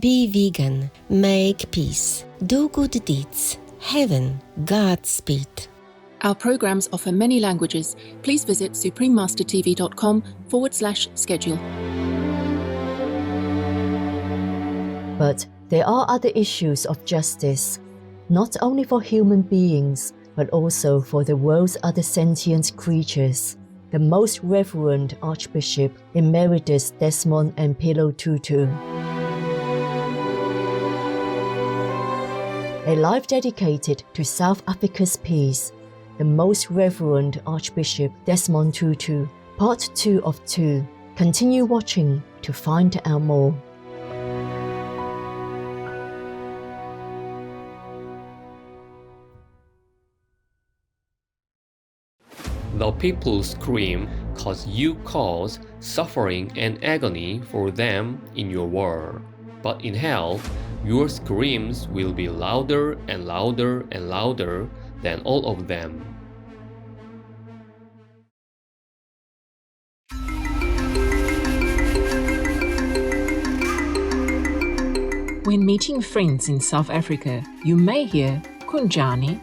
be vegan, make peace, do good deeds, heaven, Godspeed. Our programs offer many languages. Please visit suprememastertv.com/schedule. But there are other issues of justice, not only for human beings, but also for the world's other sentient creatures. The Most Reverend Archbishop Emeritus Desmond and Tutu. A life dedicated to South Africa's peace. The Most Reverend Archbishop Desmond Tutu, Part 2 of 2. Continue watching to find out more. The people scream cause you cause suffering and agony for them in your world. But in hell, your screams will be louder and louder and louder than all of them. When meeting friends in South Africa, you may hear Kunjani.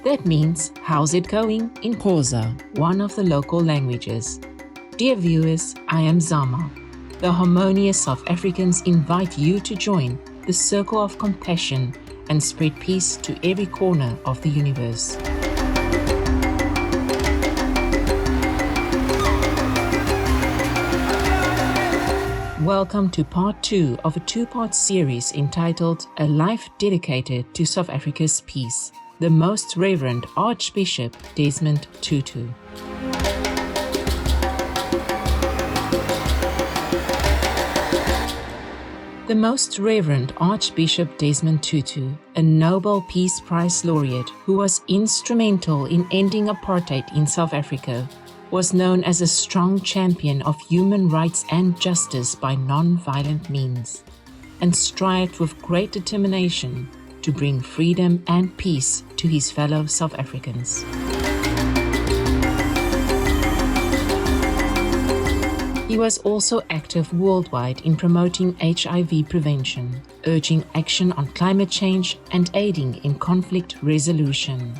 That means, how's it going, in Xhosa, one of the local languages. Dear viewers, I am Zama. The harmonious South Africans invite you to join the circle of compassion and spread peace to every corner of the universe. Welcome to part 2 of a 2-part series entitled A Life Dedicated to South Africa's Peace. The Most Reverend Archbishop Desmond Tutu. The Most Reverend Archbishop Desmond Tutu, a Nobel Peace Prize laureate who was instrumental in ending apartheid in South Africa, was known as a strong champion of human rights and justice by non-violent means, and strived with great determination to bring freedom and peace to his fellow South Africans. He was also active worldwide in promoting HIV prevention, urging action on climate change, and aiding in conflict resolution.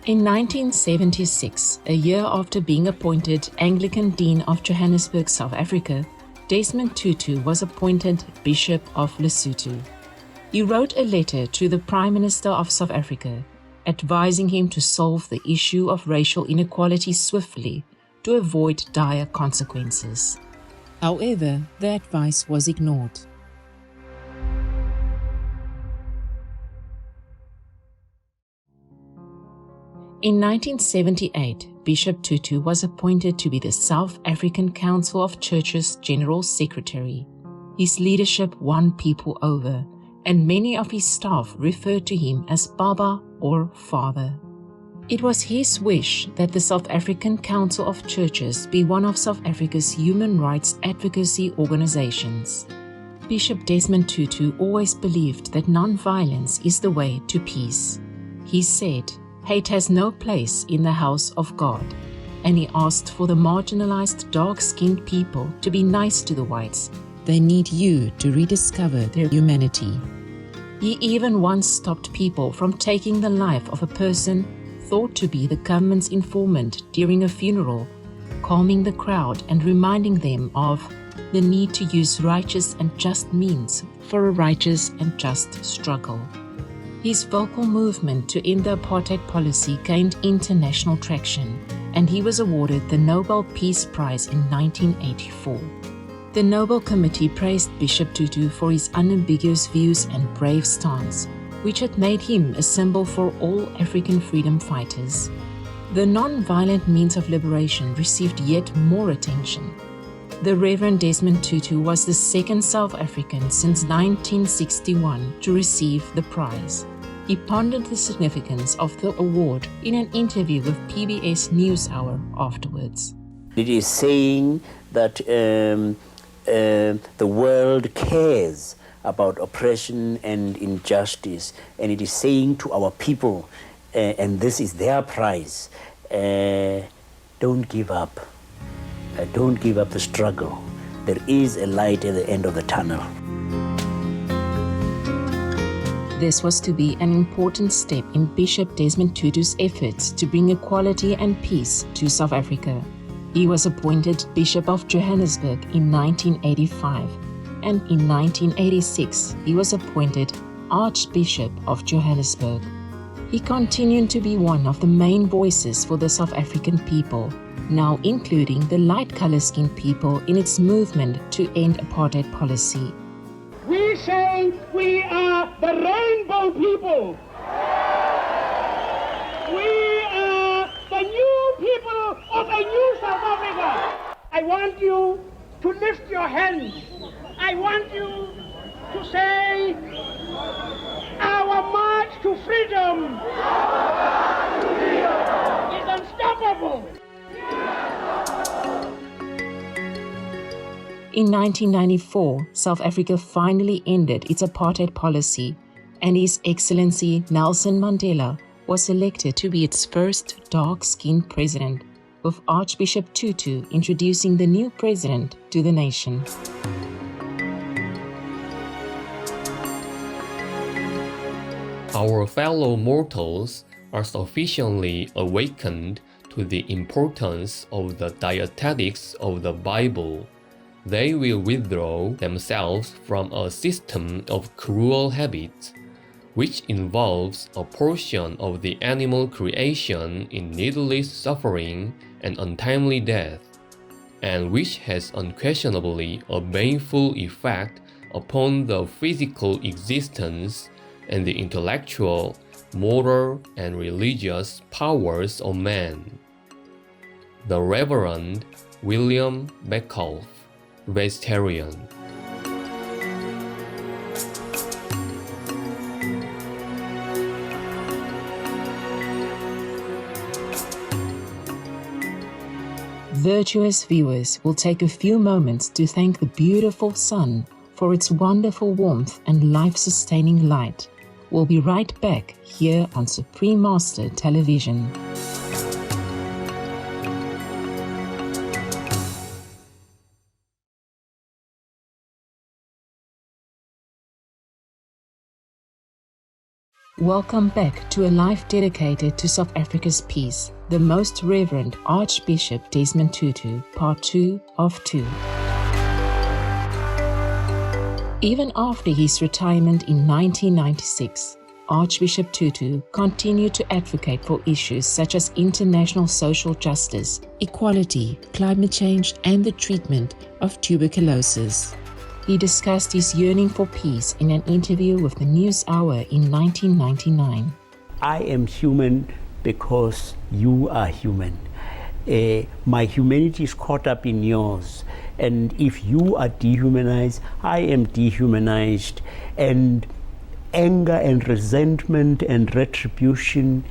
In 1976, a year after being appointed Anglican Dean of Johannesburg, South Africa, Desmond Tutu was appointed Bishop of Lesotho. He wrote a letter to the Prime Minister of South Africa, advising him to solve the issue of racial inequality swiftly to avoid dire consequences. However, the advice was ignored. In 1978, Bishop Tutu was appointed to be the South African Council of Churches General Secretary. His leadership won people over, and many of his staff referred to him as Baba or Father. It was his wish that the South African Council of Churches be one of South Africa's human rights advocacy organizations. Bishop Desmond Tutu always believed that non-violence is the way to peace. He said, "Hate has no place in the house of God," and he asked for the marginalized dark-skinned people to be nice to the whites. They need you to rediscover their humanity. He even once stopped people from taking the life of a person thought to be the government's informant during a funeral, calming the crowd and reminding them of the need to use righteous and just means for a righteous and just struggle. His vocal movement to end the apartheid policy gained international traction, and he was awarded the Nobel Peace Prize in 1984. The Nobel Committee praised Bishop Tutu for his unambiguous views and brave stance, which had made him a symbol for all African freedom fighters. The non-violent means of liberation received yet more attention. The Reverend Desmond Tutu was the second South African since 1961 to receive the prize. He pondered the significance of the award in an interview with PBS NewsHour afterwards. It is saying that the world cares about oppression and injustice, and it is saying to our people, and this is their prize, don't give up. Don't give up the struggle. There is a light at the end of the tunnel. This was to be an important step in Bishop Desmond Tutu's efforts to bring equality and peace to South Africa. He was appointed Bishop of Johannesburg in 1985, and in 1986 he was appointed Archbishop of Johannesburg. He continued to be one of the main voices for the South African people, now including the light color-skinned people in its movement to end apartheid policy. We say we are the rainbow people. We are the new people of a new South Africa. I want you to lift your hands. I want you to say, our march to freedom is unstoppable. In 1994, South Africa finally ended its apartheid policy, and His Excellency Nelson Mandela was elected to be its first dark-skinned president, with Archbishop Tutu introducing the new president to the nation. Our fellow mortals are sufficiently awakened to the importance of the dietetics of the Bible. They will withdraw themselves from a system of cruel habits, which involves a portion of the animal creation in needless suffering and untimely death, and which has unquestionably a baneful effect upon the physical existence and the intellectual, moral, and religious powers of man. The Reverend William Beckhoff, Vegetarian. Virtuous viewers will take a few moments to thank the beautiful sun for its wonderful warmth and life-sustaining light. We'll be right back here on Supreme Master Television. Welcome back to a life dedicated to South Africa's peace, the Most Reverend Archbishop Desmond Tutu, Part 2 of 2. Even after his retirement in 1996, Archbishop Tutu continued to advocate for issues such as international social justice, equality, climate change, and the treatment of tuberculosis. He discussed his yearning for peace in an interview with the News Hour in 1999. I am human because you are human. My humanity is caught up in yours. And if you are dehumanized, I am dehumanized. And anger and resentment and retribution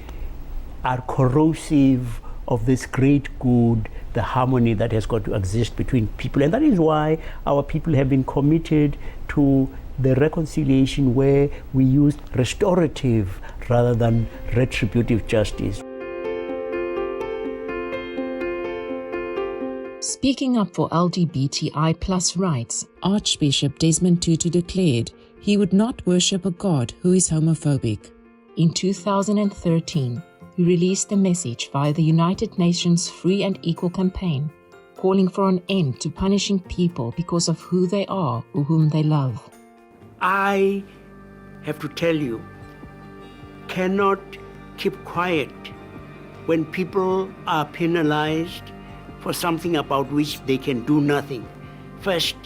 are corrosive of this great good, the harmony that has got to exist between people. And that is why our people have been committed to the reconciliation where we use restorative rather than retributive justice. Speaking up for LGBTI plus rights, Archbishop Desmond Tutu declared he would not worship a God who is homophobic. In 2013, he released a message via the United Nations Free and Equal campaign, calling for an end to punishing people because of who they are or whom they love. I have to tell you, cannot keep quiet when people are penalized for something about which they can do nothing. First,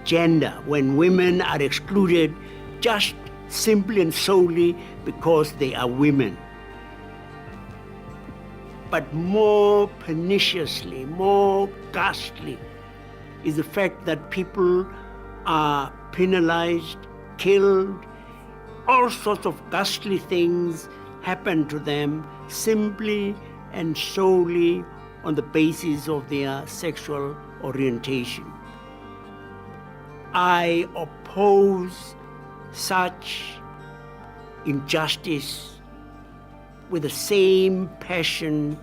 gender, when women are excluded just simply and solely because they are women. But more perniciously, more ghastly is the fact that people are penalized, killed, all sorts of ghastly things happen to them simply and solely on the basis of their sexual orientation. I oppose such injustice with the same passion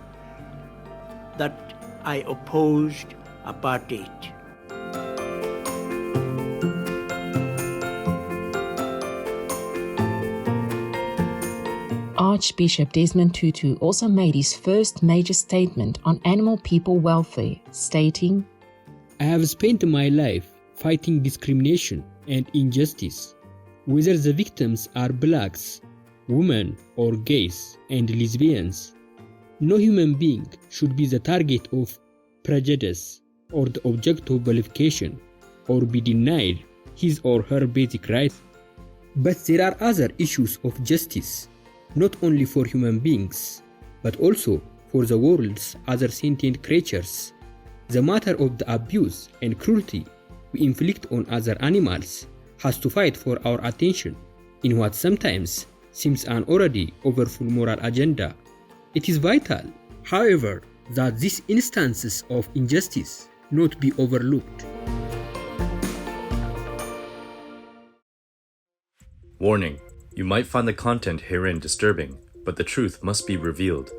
that I opposed apartheid. Archbishop Desmond Tutu also made his first major statement on animal people welfare, stating, I have spent my life fighting discrimination and injustice, whether the victims are blacks, women, or gays and lesbians. No human being should be the target of prejudice or the object of vilification or be denied his or her basic rights. But there are other issues of justice, not only for human beings, but also for the world's other sentient creatures. The matter of the abuse and cruelty we inflict on other animals has to fight for our attention in what sometimes seems an already overfull moral agenda. It is vital, however, that these instances of injustice not be overlooked. Warning: you might find the content herein disturbing, but the truth must be revealed.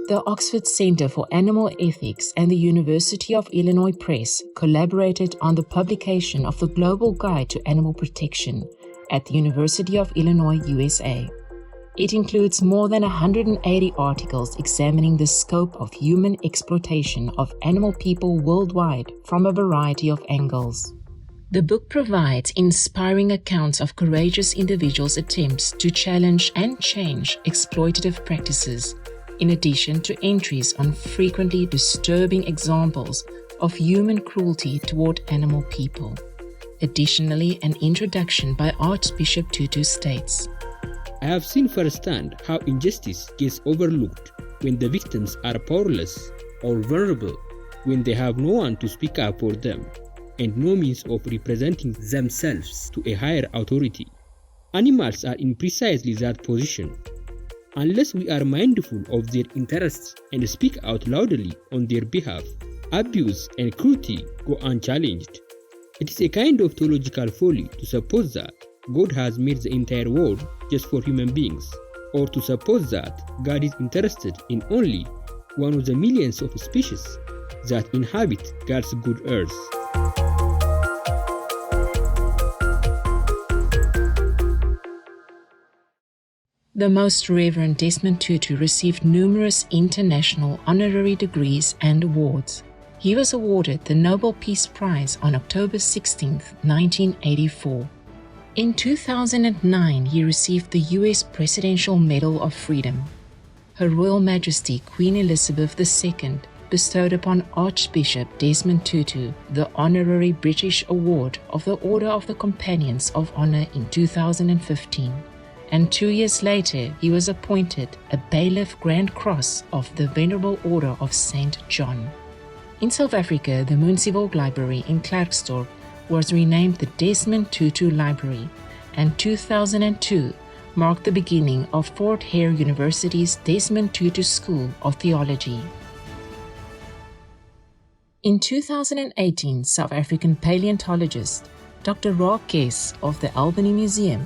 The Oxford Center for Animal Ethics and the University of Illinois Press collaborated on the publication of the Global Guide to Animal Protection at the University of Illinois, USA. It includes more than 180 articles examining the scope of human exploitation of animal people worldwide from a variety of angles. The book provides inspiring accounts of courageous individuals' attempts to challenge and change exploitative practices, in addition to entries on frequently disturbing examples of human cruelty toward animal people. Additionally, an introduction by Archbishop Tutu states, I have seen firsthand how injustice gets overlooked when the victims are powerless or vulnerable, when they have no one to speak up for them and no means of representing themselves to a higher authority. Animals are in precisely that position. Unless we are mindful of their interests and speak out loudly on their behalf, abuse and cruelty go unchallenged. It is a kind of theological folly to suppose that God has made the entire world just for human beings, or to suppose that God is interested in only one of the millions of species that inhabit God's good earth. The Most Reverend Desmond Tutu received numerous international honorary degrees and awards. He was awarded the Nobel Peace Prize on October 16, 1984. In 2009, he received the U.S. Presidential Medal of Freedom. Her Royal Majesty Queen Elizabeth II bestowed upon Archbishop Desmond Tutu the honorary British Award of the Order of the Companions of Honor in 2015. And 2 years later, he was appointed a Bailiff Grand Cross of the Venerable Order of St. John. In South Africa, the Moonsieville Library in Klerksdorp was renamed the Desmond Tutu Library, and 2002 marked the beginning of Fort Hare University's Desmond Tutu School of Theology. In 2018, South African paleontologist Dr. Ra Kes of the Albany Museum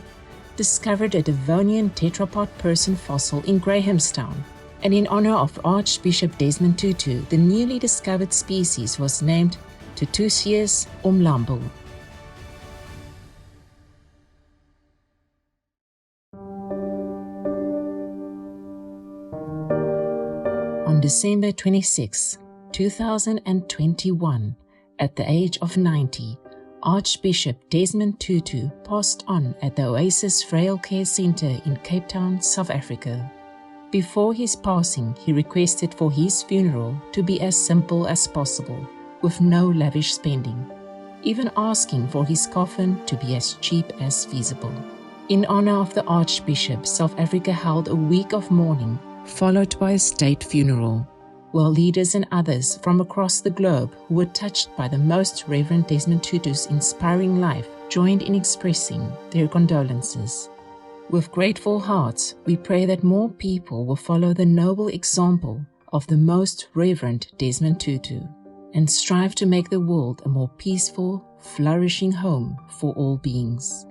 discovered a Devonian tetrapod person fossil in Grahamstown, and in honor of Archbishop Desmond Tutu, the newly discovered species was named Tutusius umlambo. On December 26, 2021, at the age of 90, Archbishop Desmond Tutu passed on at the Oasis Frail Care Centre in Cape Town, South Africa. Before his passing, he requested for his funeral to be as simple as possible, with no lavish spending, even asking for his coffin to be as cheap as feasible. In honor of the Archbishop, South Africa held a week of mourning, followed by a state funeral, while leaders and others from across the globe who were touched by the Most Reverend Desmond Tutu's inspiring life joined in expressing their condolences. With grateful hearts, we pray that more people will follow the noble example of the Most Reverend Desmond Tutu and strive to make the world a more peaceful, flourishing home for all beings.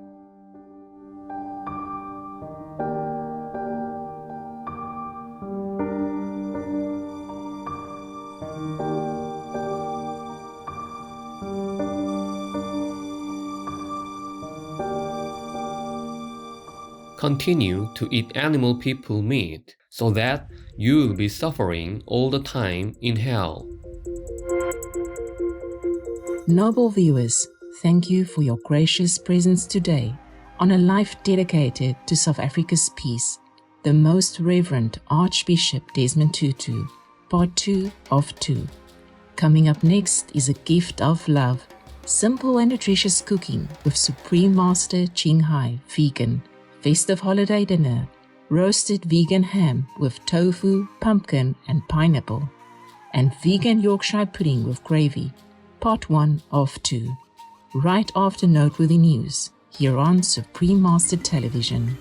continue to eat animal people meat, so that you will be suffering all the time in hell. Noble viewers, thank you for your gracious presence today on a life dedicated to South Africa's peace. The Most Reverend Archbishop Desmond Tutu, Part 2 of 2. Coming up next is a gift of love, simple and nutritious cooking with Supreme Master Ching Hai Vegan, festive holiday dinner, roasted vegan ham with tofu, pumpkin and pineapple, and vegan Yorkshire pudding with gravy, Part 1 of 2. Right after noteworthy news, here on Supreme Master Television.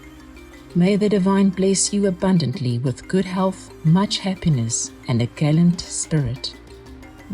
May the Divine bless you abundantly with good health, much happiness, and a gallant spirit.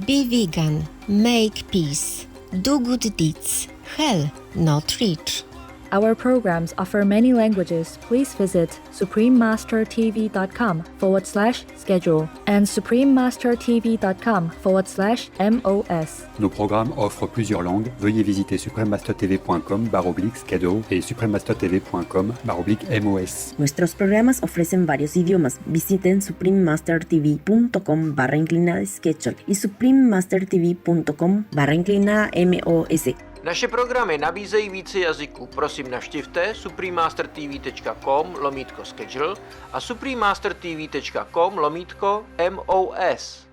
Be vegan, make peace, do good deeds, hell not reach. Our programs offer many languages. Please visit suprememastertv.com/schedule and suprememastertv.com/MOS. Nos programmes offrent plusieurs langues. Veuillez visiter suprememastertv.com/schedule et suprememastertv.com/MOS. Nuestros programas ofrecen varios idiomas. Visiten suprememastertv.com/schedule y suprememastertv.com/MOS. Naše programy nabízejí více jazyků. Prosím navštivte suprememastertv.com/schedule a suprememastertv.com/MOS.